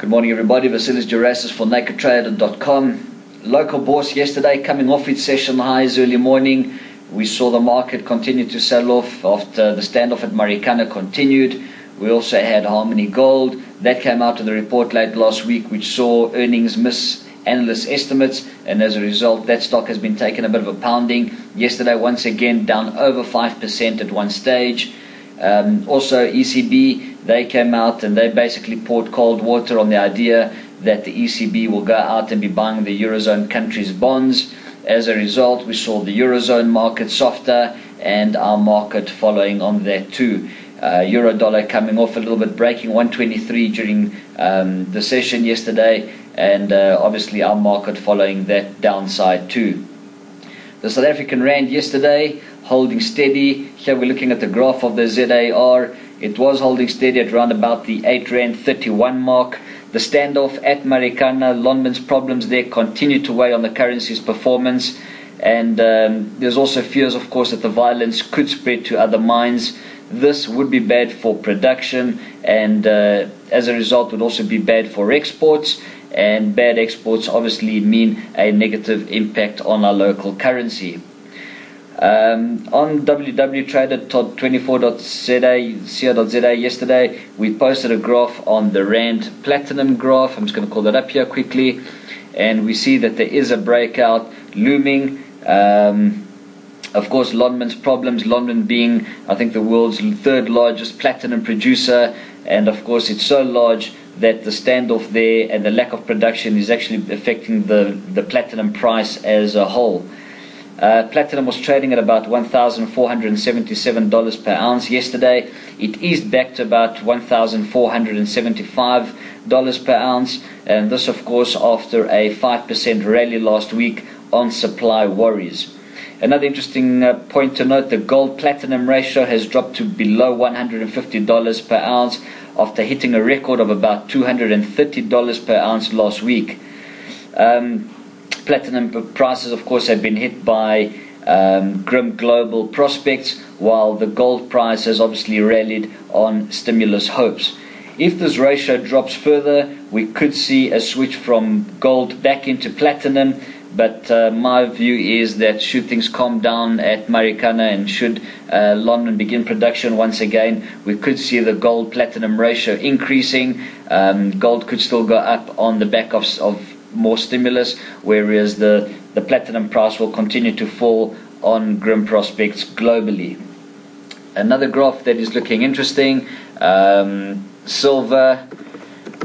Good morning everybody, Vasilis Jurasis for Trader24. Local bourse yesterday coming off its session highs early morning. We saw the market continue to sell off after the standoff at Marikana continued. We also had Harmony Gold. That came out of the report late last week, which saw earnings miss analyst estimates, and as a result that stock has been taking a bit of a pounding. Yesterday once again down over 5% at one stage. Also ECB, they came out and they basically poured cold water on the idea that the ECB will go out and be buying the Eurozone countries' bonds. As a result, we saw the Eurozone market softer and our market following on that too. Euro dollar coming off a little bit, breaking 123 during the session yesterday, and obviously our market following that downside too. The South African Rand yesterday holding steady. Here we're looking at the graph of the ZAR. It was holding steady at around about the 8 Rand 31 mark. The standoff at Marikana, Lonmin's problems there continue to weigh on the currency's performance, and there's also fears, of course, that the violence could spread to other mines. This would be bad for production, and as a result would also be bad for exports, and bad exports obviously mean a negative impact on our local currency. On www.trader24.co.za yesterday, we posted a graph on the Rand Platinum graph. I'm just going to call that up here quickly, and we see that there is a breakout looming. Of course, Lonmin's problems, Lonmin being, I think, the world's third largest platinum producer, and of course it's so large that the standoff there and the lack of production is actually affecting the platinum price as a whole. Platinum was trading at about $1,477 per ounce yesterday. It eased back to about $1,475 per ounce, and this of course after a 5% rally last week on supply worries. Another interesting point to note, the gold platinum ratio has dropped to below $150 per ounce after hitting a record of about $230 per ounce last week. Platinum prices, of course, have been hit by grim global prospects, while the gold price has obviously rallied on stimulus hopes. If this ratio drops further, we could see a switch from gold back into platinum, but my view is that should things calm down at Marikana and should Lonmin begin production once again, we could see the gold platinum ratio increasing. Gold could still go up on the back of more stimulus, whereas the platinum price will continue to fall on grim prospects globally. Another graph that is looking interesting, silver.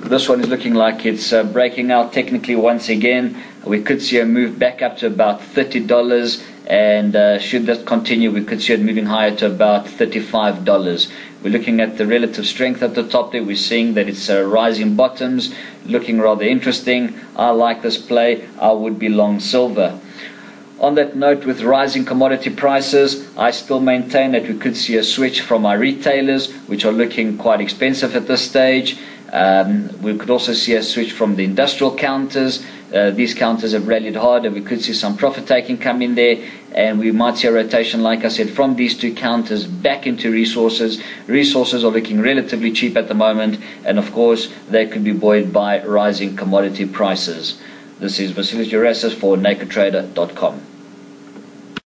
This one is looking like it's breaking out technically once again. We could see a move back up to about $30, and should that continue we could see it moving higher to about $35. We're looking at the relative strength at the top there. We're seeing that it's rising bottoms, looking rather interesting. I like this play. I would be long silver. On that note, with rising commodity prices, I still maintain that we could see a switch from our retailers, which are looking quite expensive at this stage. We could also see a switch from the industrial counters. These counters have rallied hard, and we could see some profit taking come in there, and we might see a rotation, like I said, from these two counters back into resources. Resources are looking relatively cheap at the moment, and of course they could be buoyed by rising commodity prices. This is Vasilis Jurasis for Trader24.